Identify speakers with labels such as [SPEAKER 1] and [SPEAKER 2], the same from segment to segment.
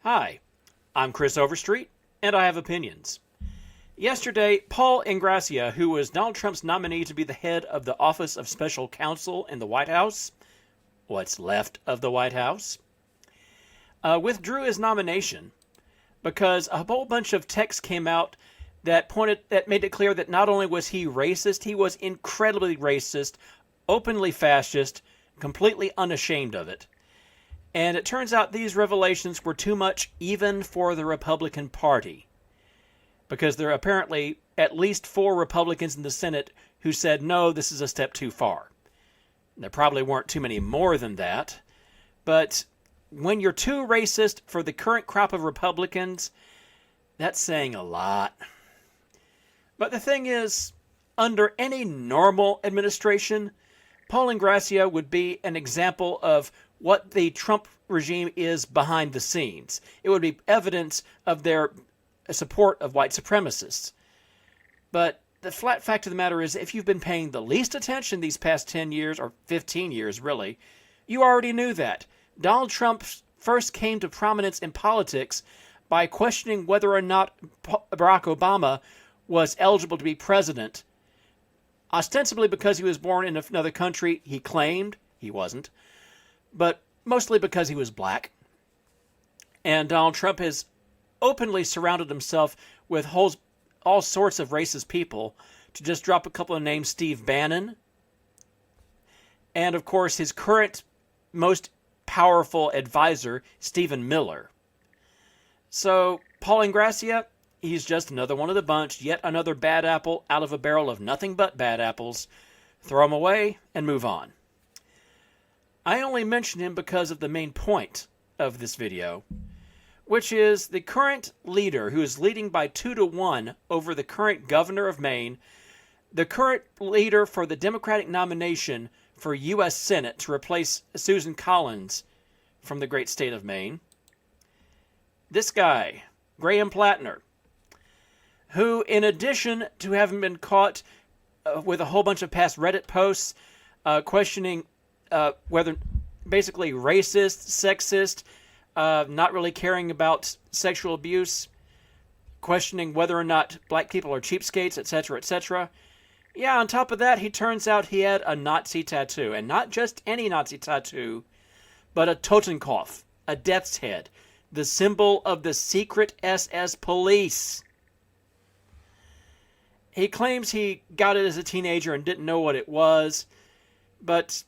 [SPEAKER 1] Hi, I'm Chris Overstreet, and I have opinions. Yesterday, Paul Ingrassia, who was Donald Trump's nominee to be the head of the Office of Special Counsel in the White House, what's left of the White House, withdrew his nomination because a whole bunch of texts came out that made it clear that not only was he racist, he was incredibly racist, openly fascist, completely unashamed of it. And it turns out these revelations were too much even for the Republican Party, because there are apparently at least 4 Republicans in the Senate who said, no, this is a step too far. There probably weren't too many more than that, but when you're too racist for the current crop of Republicans, that's saying a lot. But the thing is, under any normal administration, Paul Ingrassia would be an example of what the Trump regime is behind the scenes. It would be evidence of their support of white supremacists. But the flat fact of the matter is, if you've been paying the least attention these past 10 years, or 15 years really, you already knew that. Donald Trump first came to prominence in politics by questioning whether or not Barack Obama was eligible to be president, ostensibly because he was born in another country. He claimed he wasn't, but mostly because he was black. And Donald Trump has openly surrounded himself with all sorts of racist people. To just drop a couple of names, Steve Bannon, and of course his current most powerful advisor, Stephen Miller. So Paul Ingrassia, he's just another one of the bunch, yet another bad apple out of a barrel of nothing but bad apples. Throw him away and move on. I only mention him because of the main point of this video, which is the current leader who is leading by 2-1 over the current governor of Maine, the current leader for the Democratic nomination for U.S. Senate to replace Susan Collins from the great state of Maine. This guy, Graham Platner, who, in addition to having been caught with a whole bunch of past Reddit posts questioning whether basically racist, sexist, not really caring about sexual abuse, questioning whether or not black people are cheapskates, etc., etc. Yeah, on top of that, he turns out he had a Nazi tattoo. And not just any Nazi tattoo, but a Totenkopf, a death's head, the symbol of the secret SS police. He claims he got it as a teenager and didn't know what it was, but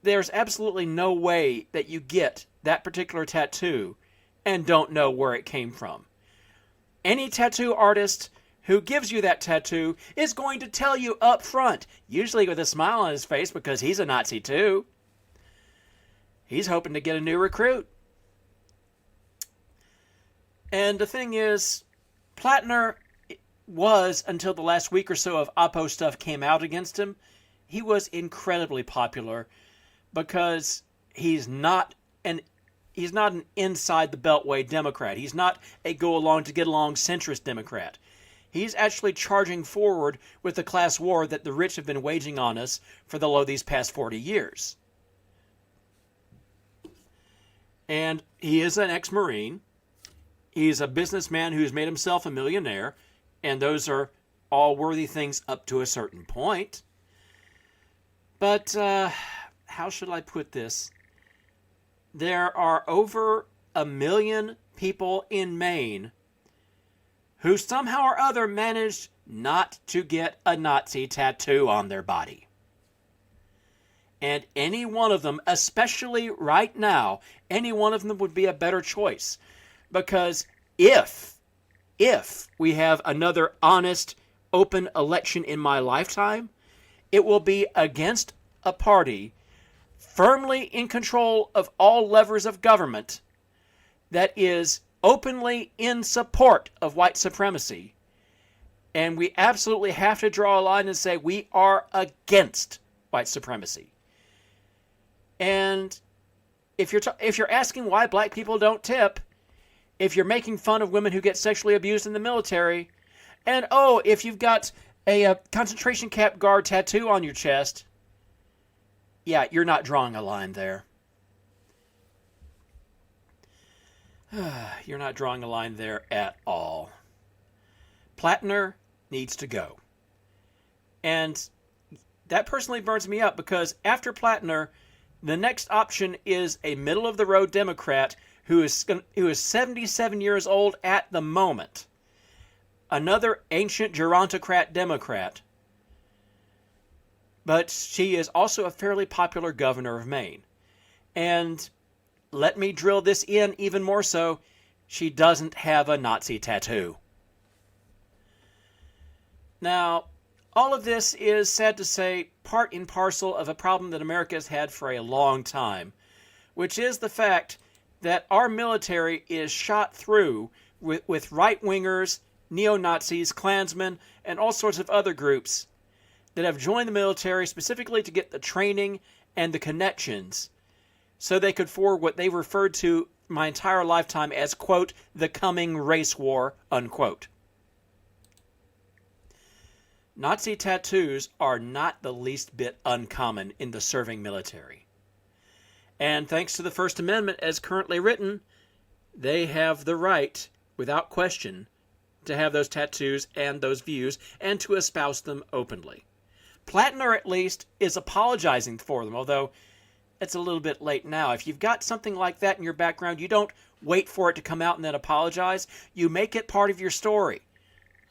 [SPEAKER 1] there's absolutely no way that you get that particular tattoo and don't know where it came from. Any tattoo artist who gives you that tattoo is going to tell you up front, usually with a smile on his face because he's a Nazi too. He's hoping to get a new recruit. And the thing is, Plattner was, until the last week or so of Oppo stuff came out against him, he was incredibly popular because he's not an inside the beltway Democrat. He's not a go along to get along centrist Democrat. He's actually charging forward with the class war that the rich have been waging on us for these past 40 years. And he is an ex-Marine. He's a businessman who's made himself a millionaire, and those are all worthy things up to a certain point. But how should I put this? There are over 1 million people in Maine who somehow or other managed not to get a Nazi tattoo on their body. And any one of them, especially right now, any one of them would be a better choice. Because if we have another honest, open election in my lifetime, it will be against a party firmly in control of all levers of government that is openly in support of white supremacy. And we absolutely have to draw a line and say we are against white supremacy. And if you're asking why black people don't tip, if you're making fun of women who get sexually abused in the military, and if you've got a concentration camp guard tattoo on your chest, yeah, you're not drawing a line there. You're not drawing a line there at all. Plattner needs to go. And that personally burns me up because after Plattner, the next option is a middle-of-the-road Democrat who is 77 years old at the moment. Another ancient gerontocrat Democrat. But she is also a fairly popular governor of Maine. And let me drill this in even more so, she doesn't have a Nazi tattoo. Now, all of this is, sad to say, part and parcel of a problem that America has had for a long time, which is the fact that our military is shot through with right-wingers, neo-Nazis, Klansmen, and all sorts of other groups that have joined the military specifically to get the training and the connections so they could forward what they referred to my entire lifetime as, quote, the coming race war, unquote. Nazi tattoos are not the least bit uncommon in the serving military. And thanks to the First Amendment as currently written, they have the right, without question, to have those tattoos and those views and to espouse them openly. Plattner, at least, is apologizing for them, although it's a little bit late now. If you've got something like that in your background, you don't wait for it to come out and then apologize. You make it part of your story.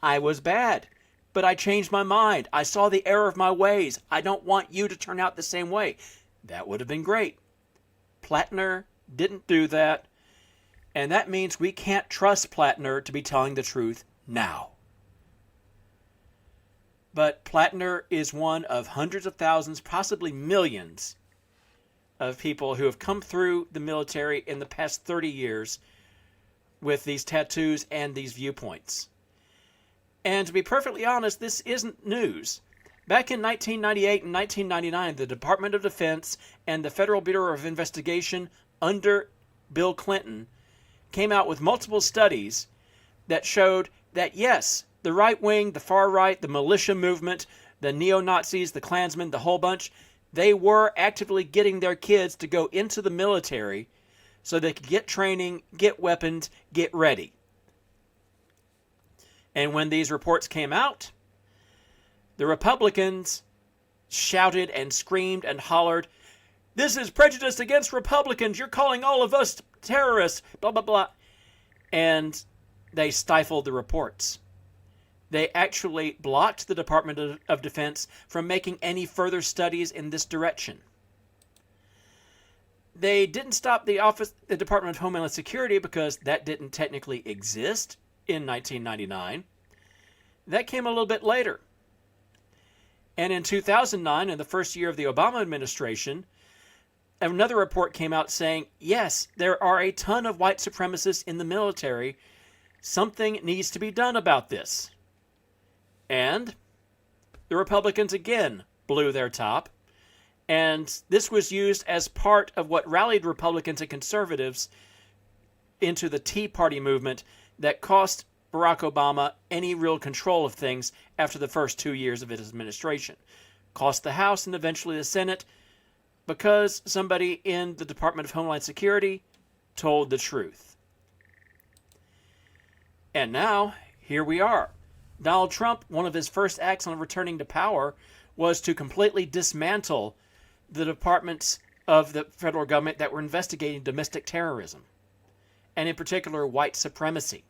[SPEAKER 1] I was bad, but I changed my mind. I saw the error of my ways. I don't want you to turn out the same way. That would have been great. Plattner didn't do that, and that means we can't trust Plattner to be telling the truth now. But Plattner is one of hundreds of thousands, possibly millions, of people who have come through the military in the past 30 years with these tattoos and these viewpoints. And to be perfectly honest, this isn't news. Back in 1998 and 1999, the Department of Defense and the Federal Bureau of Investigation under Bill Clinton came out with multiple studies that showed that, yes, the right wing, the far right, the militia movement, the neo-Nazis, the Klansmen, the whole bunch, they were actively getting their kids to go into the military so they could get training, get weapons, get ready. And when these reports came out, the Republicans shouted and screamed and hollered, "This is prejudice against Republicans. You're calling all of us terrorists, blah, blah, blah." And they stifled the reports. They actually blocked the Department of Defense from making any further studies in this direction. They didn't stop the Department of Homeland Security because that didn't technically exist in 1999. That came a little bit later. And in 2009, in the first year of the Obama administration, another report came out saying, yes, there are a ton of white supremacists in the military. Something needs to be done about this. And the Republicans again blew their top. And this was used as part of what rallied Republicans and conservatives into the Tea Party movement that cost Barack Obama any real control of things after the first 2 years of his administration. Cost the House and eventually the Senate because somebody in the Department of Homeland Security told the truth. And now, here we are. Donald Trump, one of his first acts on returning to power was to completely dismantle the departments of the federal government that were investigating domestic terrorism, and in particular, white supremacy.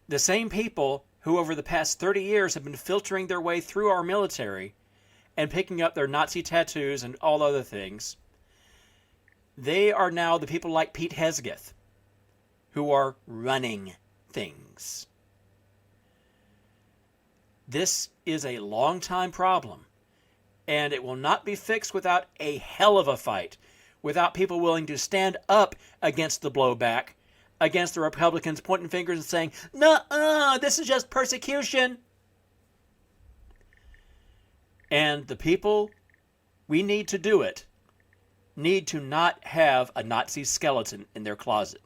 [SPEAKER 1] The same people who over the past 30 years have been filtering their way through our military and picking up their Nazi tattoos and all other things, they are now the people like Pete Hegseth who are running things. This is a long-time problem, and it will not be fixed without a hell of a fight, without people willing to stand up against the blowback, against the Republicans pointing fingers and saying, "Nuh-uh, this is just persecution." And the people we need to do it need to not have a Nazi skeleton in their closet.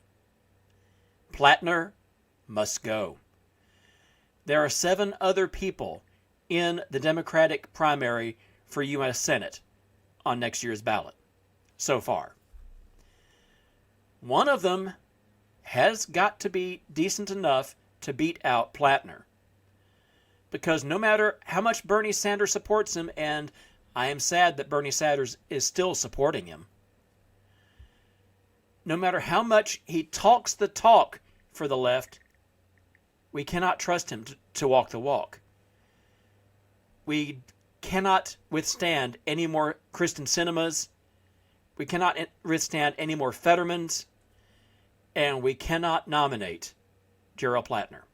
[SPEAKER 1] Plattner must go. There are 7 other people in the Democratic primary for U.S. Senate on next year's ballot so far. one of them has got to be decent enough to beat out Plattner. Because no matter how much Bernie Sanders supports him, and I am sad that Bernie Sanders is still supporting him, no matter how much he talks the talk for the left, we cannot trust him to walk the walk. We cannot withstand any more Kristen Sinemas. We cannot withstand any more Fettermans. And we cannot nominate Gerald Plattner.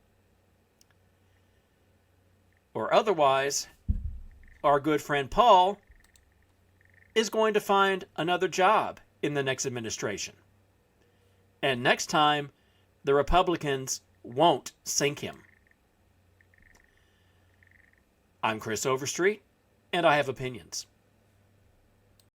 [SPEAKER 1] Or otherwise, our good friend Paul is going to find another job in the next administration. And next time, the Republicans won't sink him. I'm Chris Overstreet, and I have opinions.